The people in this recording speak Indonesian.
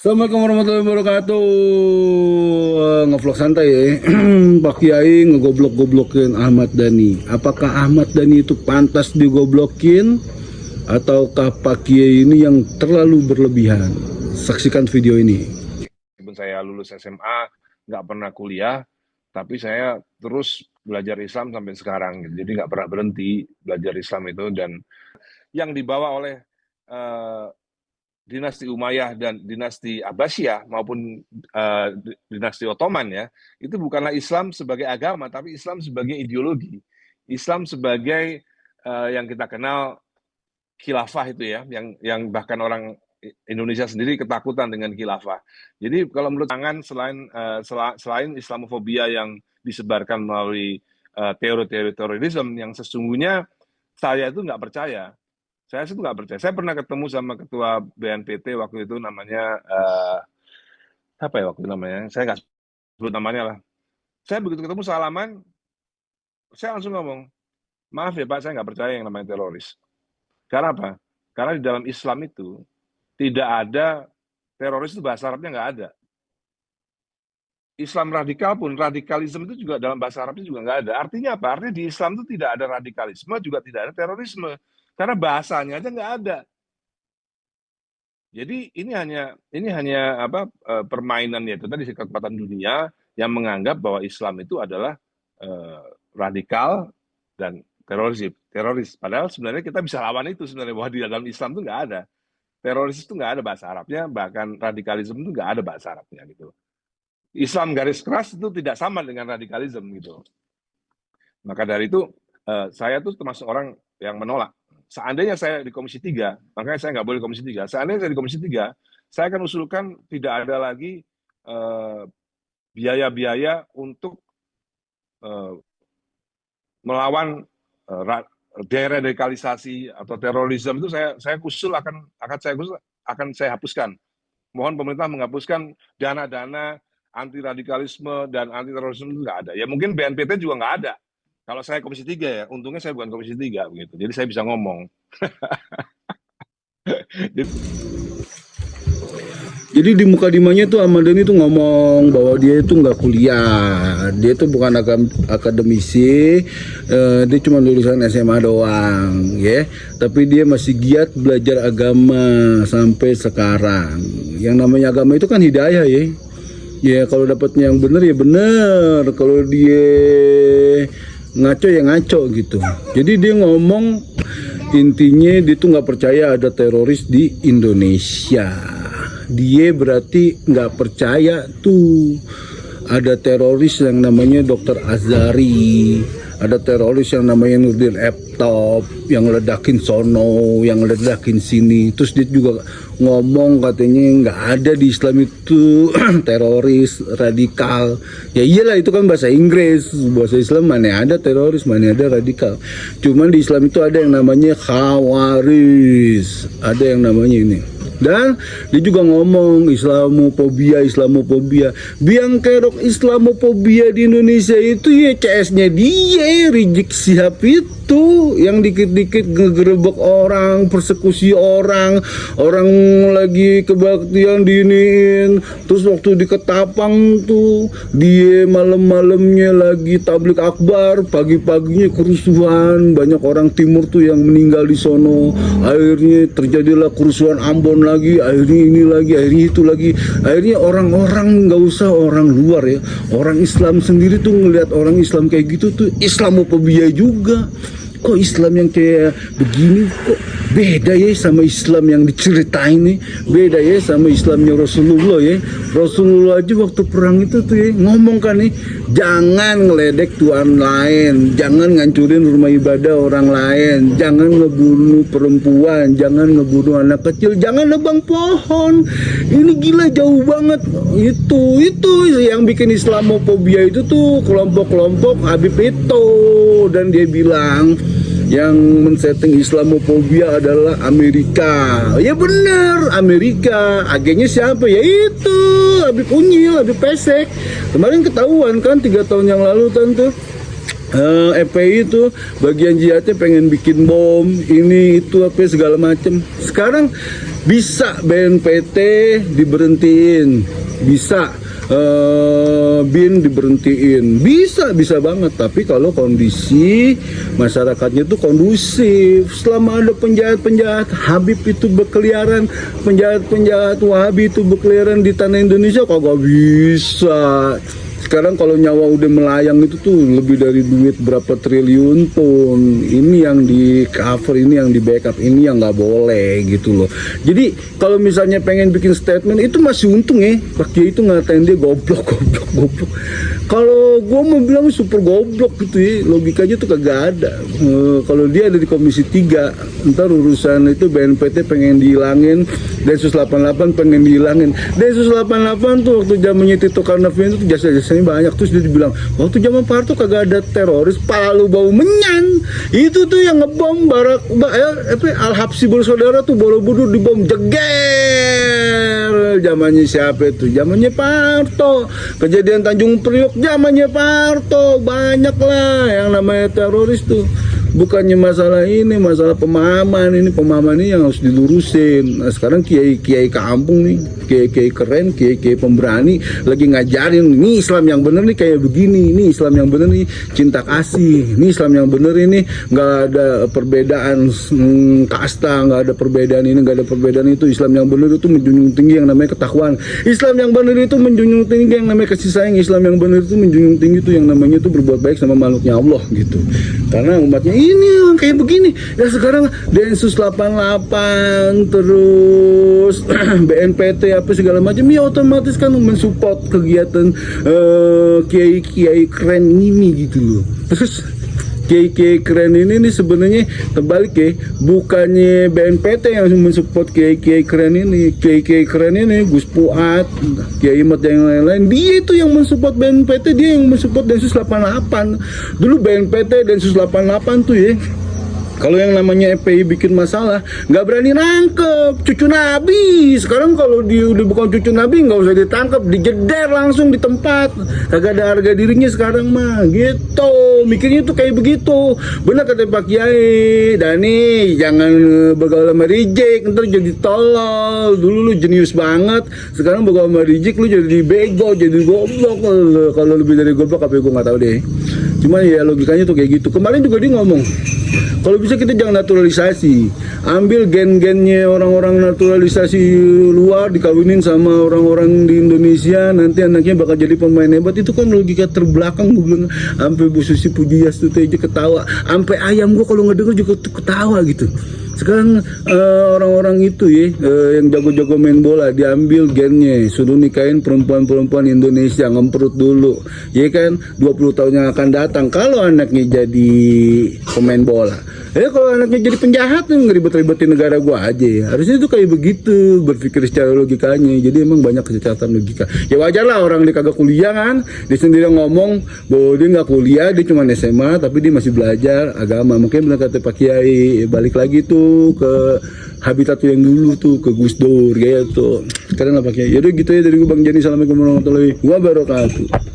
Assalamualaikum warahmatullahi wabarakatuh. Ngevlog santai ya. Pak Kiai ngegoblok-goblokin Ahmad Dhani. Apakah Ahmad Dhani itu pantas digoblokin ataukah Pak Kiai ini yang terlalu berlebihan? Saksikan video ini. Meskipun saya lulus SMA, nggak pernah kuliah, tapi saya terus belajar Islam sampai sekarang. Jadi nggak pernah berhenti belajar Islam itu. Dan yang dibawa oleh dinasti Umayyah dan dinasti Abbasiyah maupun dinasti Ottoman ya, itu bukanlah Islam sebagai agama, tapi Islam sebagai ideologi. Islam sebagai yang kita kenal khilafah itu ya, yang bahkan orang Indonesia sendiri ketakutan dengan khilafah. Jadi kalau menurut pangan selain Islamofobia yang disebarkan melalui teori-teori terorisme yang sesungguhnya saya itu nggak percaya. Saya itu nggak percaya. Saya pernah ketemu sama ketua BNPT waktu itu namanya apa ya waktu itu namanya? Saya nggak sebut namanya lah. Saya begitu ketemu salaman, saya langsung ngomong, maaf ya Pak, saya nggak percaya yang namanya teroris. Karena apa? Karena di dalam Islam itu tidak ada teroris, itu bahasa Arabnya nggak ada. Islam radikal pun, radikalisme itu juga dalam bahasa Arabnya juga nggak ada. Artinya apa? Artinya di Islam itu tidak ada radikalisme, juga tidak ada terorisme. Karena bahasanya aja nggak ada. Jadi ini hanya permainan ya itu tadi kekuatan dunia yang menganggap bahwa Islam itu adalah radikal dan teroris. Padahal sebenarnya kita bisa lawan itu sebenarnya, bahwa di dalam Islam itu nggak ada. Teroris itu nggak ada bahasa Arabnya, bahkan radikalisme itu nggak ada bahasa Arabnya gitu. Islam garis keras itu tidak sama dengan radikalisme gitu. Maka dari itu saya tuh termasuk orang yang menolak. Seandainya saya di Komisi 3, makanya saya nggak boleh Komisi 3. Seandainya saya di Komisi 3, saya akan usulkan tidak ada lagi biaya-biaya untuk melawan deradikalisasi atau terorisme itu akan saya hapuskan. Mohon pemerintah menghapuskan dana-dana anti radikalisme dan anti terorisme itu nggak ada. Ya mungkin BNPT juga nggak ada. Kalau saya Komisi 3 ya, untungnya saya bukan Komisi 3 begitu. Jadi saya bisa ngomong. Jadi di mukadimahnya tuh Ahmad Dhani tuh ngomong bahwa dia itu nggak kuliah, dia itu bukan akademisi, dia cuma lulusan SMA doang, ya. Tapi dia masih giat belajar agama sampai sekarang. Yang namanya agama itu kan hidayah ya. Ya kalau dapatnya yang benar ya benar, kalau dia ngaco ya ngaco gitu. Jadi dia ngomong intinya dia tuh nggak percaya ada teroris di Indonesia. Dia berarti nggak percaya tuh ada teroris yang namanya Dr. Azhari, ada teroris yang namanya Nurdin Eptop, yang ledakin sono, yang ledakin sini. Terus dia juga ngomong katanya nggak ada di Islam itu teroris radikal. Ya iyalah itu kan bahasa Inggris, bahasa Islam mana ada teroris, mana ada radikal. Cuman di Islam itu ada yang namanya khawaris, ada yang namanya ini. Dan dia juga ngomong Islamofobia. Biang kerok Islamofobia di Indonesia itu ya CS-nya dia, Rizik Syihab itu yang dikit-dikit ngegerebek orang, persekusi orang lagi kebaktian diiniin. Terus waktu di Ketapang tuh dia malam-malamnya lagi tablik akbar, pagi-paginya kerusuhan, banyak orang timur tuh yang meninggal di sono. Akhirnya terjadilah kerusuhan Ambon lagi, akhirnya ini lagi, akhirnya itu lagi. Akhirnya orang-orang nggak usah orang luar ya, orang Islam sendiri tuh ngelihat orang Islam kayak gitu tuh Islamofobia juga. Kok Islam yang kayak begini kok beda ya sama Islam yang diceritain nih, beda ya sama Islamnya Rasulullah ya. Rasulullah aja waktu perang itu tuh ya ngomong kan nih, jangan ngeledek Tuhan lain, jangan ngancurin rumah ibadah orang lain, jangan ngebunuh perempuan, jangan ngebunuh anak kecil, jangan nebang pohon. Ini gila jauh banget. Itu yang bikin Islamofobia itu tuh kelompok-kelompok Habib itu. Dan dia bilang yang men-setting Islamofobia adalah Amerika. Ya benar, Amerika. Agennya siapa? Ya itu Habib Unyil, Habib Pesek. Kemarin ketahuan kan 3 tahun yang lalu tentu FPI itu bagian jihadnya pengen bikin bom ini itu apa segala macem. Sekarang bisa BNPT diberhentiin, bisa BIN diberhentiin, bisa banget. Tapi kalau kondisi masyarakatnya itu kondusif, selama ada penjahat Habib itu berkeliaran, penjahat Wahabi itu berkeliaran di tanah Indonesia, kagak bisa. Sekarang kalau nyawa udah melayang itu tuh lebih dari duit berapa triliun pun, ini yang di cover, ini yang di backup, ini yang nggak boleh gitu loh. Jadi kalau misalnya pengen bikin statement itu masih untung ya, Pak Kiai itu ngatain dia goblok. Kalau gue mau bilang super goblok gitu ya, logikanya tuh kagak ada. Kalau dia ada di Komisi 3, ntar urusan itu BNPT pengen dihilangin, Densus 88 pengen dihilangin. Densus 88 tuh waktu zamannya Tito Karnavian itu jasa-jasanya banyak, terus dia dibilang waktu zaman Pak Harto kagak ada teroris, palu bau menyan. Itu tuh yang ngebom Al-Habsi bersaudara tuh Borobudur dibom jeger. Zamannya siapa itu? Zamannya Pak Harto. Kejadian Tanjung Priok zamannya Pak Harto. Banyak lah yang namanya teroris tuh. Bukannya masalah ini, masalah pemahaman. Ini pemahaman ini yang harus dilurusin. Nah, sekarang kiai kampung nih, kiai keren, kiai pemberani lagi ngajarin ini Islam yang bener nih kayak begini, ini Islam yang bener nih cinta kasih, ini Islam yang bener ini nggak ada perbedaan kasta, nggak ada perbedaan ini, nggak ada perbedaan itu. Islam yang bener itu menjunjung tinggi yang namanya ketakwaan. Islam yang bener itu menjunjung tinggi yang namanya kasih sayang. Islam yang bener itu menjunjung tinggi itu yang namanya itu berbuat baik sama makhluknya Allah gitu. Karena umatnya ini yang kayak begini. Ya sekarang Densus 88 terus BNPT apa segala macam ya otomatis kan mensupport kegiatan kiai keren ini gitu loh. Terus kiai keren ini nih sebenarnya terbalik ya, bukannya BNPT yang mensupport kiai keren ini. Kiai keren ini Gus Fuad, Kiai Mat yang lain-lain, dia itu yang mensupport BNPT, dia yang mensupport Densus 88. Dulu BNPT Densus 88 tuh ya, kalau yang namanya FPI bikin masalah nggak berani nangkep cucu Nabi. Sekarang kalau dia udah bukan cucu Nabi nggak usah ditangkap, dijeder langsung di tempat, kagak ada harga dirinya sekarang mah gitu. Mikirnya tuh kayak begitu. Benar kata Pak Kiai Dani, jangan bergaul sama Rijek ntar jadi tolol. Dulu lu jenius banget, sekarang bergaul sama Rijek lu jadi bego, jadi goblok. Kalau lebih dari goblok apa gue nggak tahu deh. Cuman ya logikanya tuh kayak gitu. Kemarin juga dia ngomong, kalau bisa kita jangan naturalisasi, ambil gen-gennya orang-orang naturalisasi luar dikawinin sama orang-orang di Indonesia, nanti anaknya bakal jadi pemain hebat. Itu kan logika terbelakang. Gue bilang sampai Bu Susi Pujias tuh aja ketawa, sampai ayam gue kalau ngedenger juga tuh ketawa gitu. Sekarang orang-orang itu ya yang jago-jago main bola diambil gennya, suruh nikahin perempuan-perempuan Indonesia, ngemperut dulu, ya kan, 20 tahun yang akan datang kalau anaknya jadi pemain bola. Kalau anaknya jadi penjahat ngeribet-ribetin negara gua aja ya. Harusnya itu kayak begitu, berpikir secara logikanya. Jadi emang banyak kecacatan logika. Ya wajar lah orang dia kagak kuliah kan. Dia sendiri ngomong bahwa dia nggak kuliah, dia cuma SMA tapi dia masih belajar agama. Mungkin benar kata Pak Kiai, balik lagi tuh ke habitat yang dulu tuh, ke Gus Dur gitu. Sekarang lah Pak Kiai. Yaudah gitu ya dari gua Bang Jani. Assalamualaikum warahmatullahi wabarakatuh.